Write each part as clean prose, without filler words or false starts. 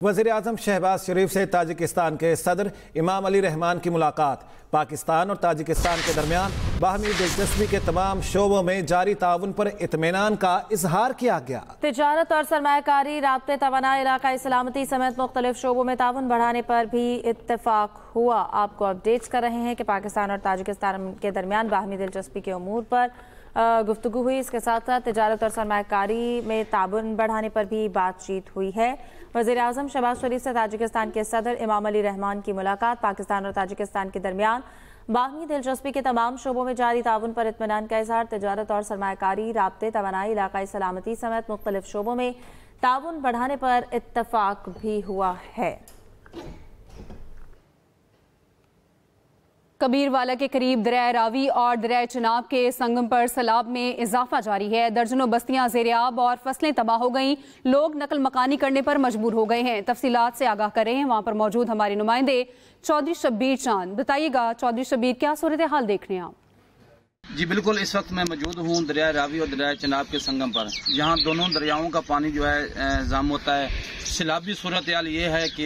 वज़ीर-ए-आज़म शहबाज शरीफ से ताजिकिस्तान के सदर इमाम अली रहमान की मुलाकात। पाकिस्तान और ताजिकिस्तान के दरमियान बाहमी दिलचस्पी के तमाम शोबों में जारी ताउन पर इत्मीनान का इजहार किया गया। तिजारत और सरमायाकारी, राब्ते, तवानाई, इलाकाई सलामती समेत मुख्तलिफ शोबों में ताउन बढ़ाने पर भी इत्तेफाक हुआ। आपको अपडेट्स कर रहे हैं कि पाकिस्तान और ताजिकिस्तान के दरमियान बाहमी दिलचस्पी के उमूर पर गुफ्तगू हुई। इसके साथ साथ तिजारत और सरमायाकारी में ताउन बढ़ाने पर भी बातचीत हुई है। वज़ीर-ए-आज़म शहबाज शरीफ से ताजिकिस्तान के सदर इमाम अली रहमान की मुलाकात। पाकिस्तान और ताजिकिस्तान के दरमियान बाहमी दिलचस्पी के तमाम शोबों में जारी ताउन पर इत्मीनान का इजहार। तिजारत और सरमायाकारी, राब्ते, तवानाई, इलाकाई सलामती समेत मुख्तलिफ शोबों में ताउन बढ़ाने पर इत्तफाक भी हुआ है। कबीरवाला के करीब दरिया रावी और दरिया चिनाब के संगम पर सैलाब में इजाफा जारी है। दर्जनों बस्तियां ज़ेर-ए-आब और फसलें तबाह हो गईं। लोग नकल मकानी करने पर मजबूर हो गए हैं। तफसीलात से आगाह कर रहे हैं वहां पर मौजूद हमारे नुमाइंदे चौधरी शब्बीर चांद। बताइएगा चौधरी शब्बीर, क्या सूरत हाल देख रहे हैं आप? जी बिल्कुल, इस वक्त मैं मौजूद हूँ दरिया रावी और दरिया चिनाब के संगम पर, जहाँ दोनों दरियाओं का पानी जो है जाम होता है। सैलाबी सूरत हाल ये है कि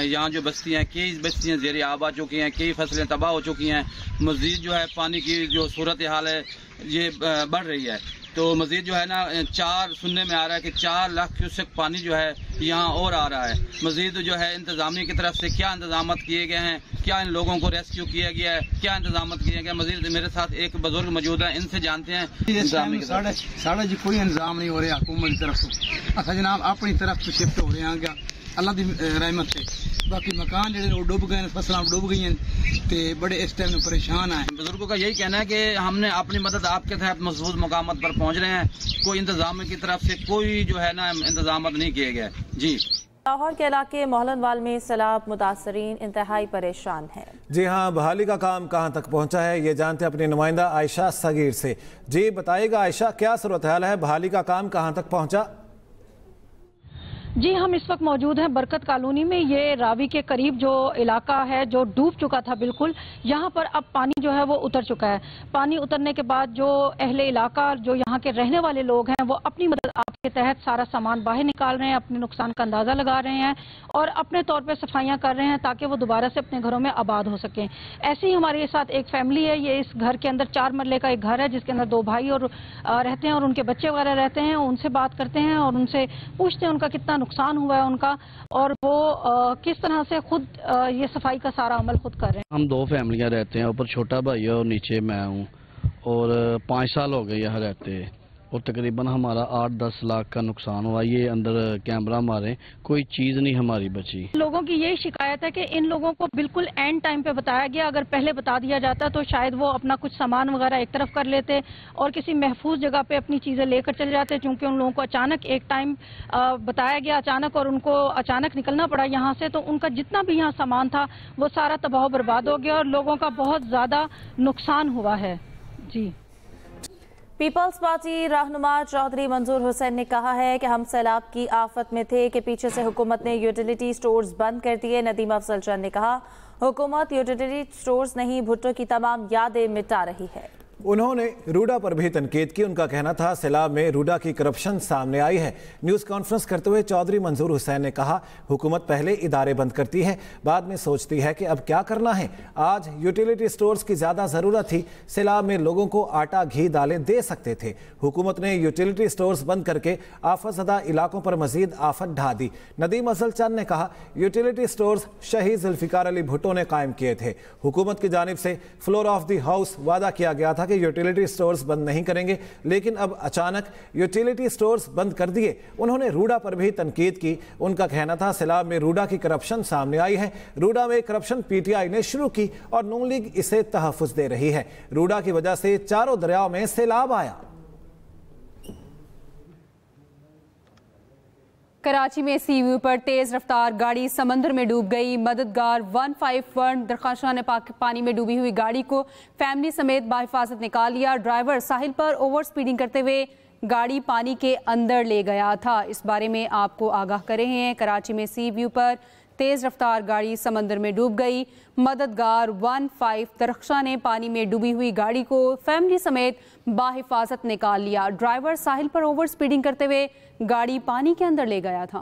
यहाँ जो बस्तियाँ, कई बस्तियाँ ज़ेर आब आ चुकी हैं, कई फसलें तबाह हो चुकी हैं। मज़ीद जो है पानी की जो सूरत हाल है ये बढ़ रही है। तो मज़ीद जो है ना, सुनने में आ रहा है कि 4 लाख क्यूसेक पानी जो है यहाँ और आ रहा है। मज़ीद जो है इंतज़ामिया की तरफ से क्या इंतजाम किए गए हैं, क्या इन लोगों को रेस्क्यू किया गया है, क्या इंतजाम किए गए। मज़ीद मेरे साथ एक बुजुर्ग मौजूद है, इनसे जानते हैं। साढ़े जी कोई इंतजाम नहीं हो रहा हुकूमत की तरफ से। असा जनाब अपनी तरफ से शिफ्ट हो रहे हैं अल्लाह की रहमत से। बाकी मकान जो डुब गए, फसलें डुब गई हैं, तो बड़े इस टाइम परेशान हैं। बुजुर्गों का यही कहना है कि हमने अपनी मदद आपके तहत महफूज मकामत पर पहुँच रहे हैं। कोई इंतजाम की तरफ से कोई जो है ना इंतजाम नहीं किए गए। जी, लाहौर के इलाके मोहलनवाल में सैलाब मुतासरीन इंतहाई परेशान है। जी हाँ, बहाली का काम कहाँ तक पहुँचा है ये जानते हैं अपनी नुमाइंदा आयशा सगीर से। जी बताइएगा आयशा, क्या सूरत हाल है, बहाली का काम कहाँ तक पहुँचा? जी, हम इस वक्त मौजूद हैं बरकत कॉलोनी में। ये रावी के करीब जो इलाका है जो डूब चुका था बिल्कुल, यहाँ पर अब पानी जो है वो उतर चुका है। पानी उतरने के बाद जो अहले इलाका, जो यहाँ के रहने वाले लोग हैं, वो अपनी मदद आपके तहत सारा सामान बाहर निकाल रहे हैं, अपने नुकसान का अंदाजा लगा रहे हैं और अपने तौर पर सफाइयाँ कर रहे हैं ताकि वो दोबारा से अपने घरों में आबाद हो सकें। ऐसे ही हमारे साथ एक फैमिली है। ये इस घर के अंदर 4 मरले का एक घर है जिसके अंदर 2 भाई और रहते हैं और उनके बच्चे वगैरह रहते हैं। उनसे बात करते हैं और उनसे पूछते हैं उनका कितना नुकसान हुआ है उनका, और वो किस तरह से खुद ये सफाई का सारा अमल खुद कर रहे हैं। हम 2 फैमिलियां रहते हैं, ऊपर छोटा भाई है और नीचे मैं हूँ, और 5 साल हो गए यहाँ रहते, और तकरीबन हमारा 8-10 लाख का नुकसान हुआ। ये अंदर कैमरा मारे, कोई चीज नहीं हमारी बची। लोगों की यही शिकायत है कि इन लोगों को बिल्कुल एंड टाइम पे बताया गया। अगर पहले बता दिया जाता तो शायद वो अपना कुछ सामान वगैरह एक तरफ कर लेते और किसी महफूज जगह पे अपनी चीजें लेकर चले जाते। क्योंकि उन लोगों को अचानक एक टाइम बताया गया अचानक, और उनको अचानक निकलना पड़ा यहाँ से, तो उनका जितना भी यहाँ सामान था वो सारा तबाह बर्बाद हो गया और लोगों का बहुत ज्यादा नुकसान हुआ है। जी, पीपल्स पार्टी रहनुमा चौधरी मंजूर हुसैन ने कहा है कि हम सैलाब की आफत में थे कि पीछे से हुकूमत ने यूटिलिटी स्टोर्स बंद कर दिए। नदीम अफजल चंद ने कहा हुकूमत यूटिलिटी स्टोर्स नहीं, भुट्टो की तमाम यादें मिटा रही है। उन्होंने रूडा पर भी तनकीद की। उनका कहना था सैलाब में रूडा की करप्शन सामने आई है। न्यूज़ कॉन्फ्रेंस करते हुए चौधरी मंजूर हुसैन ने कहा हुकूमत पहले इदारे बंद करती है, बाद में सोचती है कि अब क्या करना है। आज यूटिलिटी स्टोर्स की ज़्यादा ज़रूरत थी। सैलाब में लोगों को आटा, घी, दालें दे सकते थे। हुकूमत ने यूटिलिटी स्टोर्स बंद करके आफतज़दा इलाकों पर मजीद आफत ढा दी। नदीम अफजल चंद ने कहा यूटिलिटी स्टोर्स शहीद जुल्फिकार अली भुट्टो ने कायम किए थे। हुकूमत की जानिब से फ्लोर ऑफ द हाउस वादा किया गया था कि यूटिलिटी स्टोर्स बंद नहीं करेंगे, लेकिन अब अचानक यूटिलिटी स्टोर्स बंद कर दिए। उन्होंने रूडा पर भी तनकीद की। उनका कहना था सैलाब में रूडा की करप्शन सामने आई है। रूडा में करप्शन पीटीआई ने शुरू की और नून लीग इसे तहफ़्फ़ुज़ दे रही है। रूडा की वजह से 4 दरियाओं में सैलाब आया। कराची में सी व्यू पर तेज रफ्तार गाड़ी समंदर में डूब गई। मददगार 151 दरखाशां ने पानी में डूबी हुई गाड़ी को फैमिली समेत बाहिफाजत निकाल लिया। ड्राइवर साहिल पर ओवर स्पीडिंग करते हुए गाड़ी पानी के अंदर ले गया था। इस बारे में आपको आगाह कर रहे हैं। कराची में सी व्यू पर तेज रफ्तार गाड़ी समंदर में डूब गई। मददगार 15 दरख्शां ने पानी में डूबी हुई गाड़ी को फैमिली समेत बाहिफाजत निकाल लिया। ड्राइवर साहिल पर ओवर स्पीडिंग करते हुए गाड़ी पानी के अंदर ले गया था।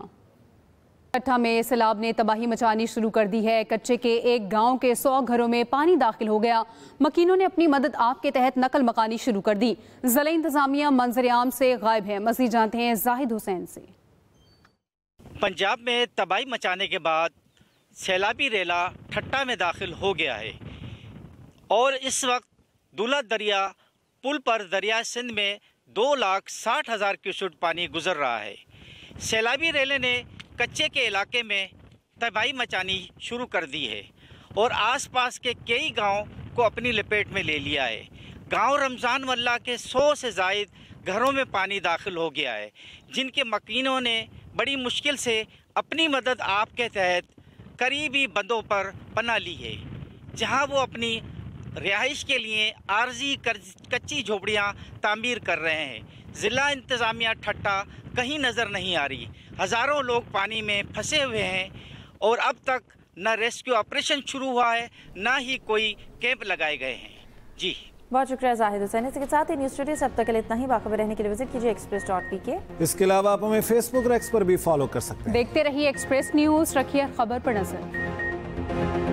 ठट्ठा में सैलाब ने तबाही मचानी शुरू कर दी है। कच्चे के एक गांव के 100 घरों में पानी दाखिल हो गया। मकीनों ने अपनी मदद आप के तहत नकल मकानी शुरू कर दी। ज़िला इंतजामिया मंजर आम से गायब है। मज़ीद जानते हैं जाहिद हुसैन से। पंजाब में तबाही मचाने के बाद सैलाबी रेला ठट्ठा में दाखिल हो गया है और इस वक्त दूला दरिया पुल पर दरिया सिंध में 2,60,000 क्यूसेक पानी गुजर रहा है। सैलाबी रेले ने कच्चे के इलाके में तबाही मचानी शुरू कर दी है और आसपास के कई गांव को अपनी लपेट में ले लिया है। गांव रमज़ान वल्ला के 100 से ज़ायद घरों में पानी दाखिल हो गया है, जिनके मकीनों ने बड़ी मुश्किल से अपनी मदद आप के तहत करीबी बंदों पर पनाह ली है, जहां वो अपनी रिहाइश के लिए आर्जी कच्ची झोपड़ियां तामीर कर रहे हैं। ज़िला इंतज़ामिया ठट्ठा कहीं नज़र नहीं आ रही। हज़ारों लोग पानी में फंसे हुए हैं और अब तक न रेस्क्यू ऑपरेशन शुरू हुआ है, न ही कोई कैंप लगाए गए हैं। जी बहुत शुक्रिया जाहिद हुसैन। इसके साथ ही न्यूज़ स्टूडियो से अब तक के लिए इतना ही। बाखबर रहने के लिए विजिट कीजिए express.pk। इसके अलावा आप हमें फेसबुक और एक्स पर भी फॉलो कर सकते हैं। देखते रहिए एक्सप्रेस न्यूज़, रखिए खबर पर नजर।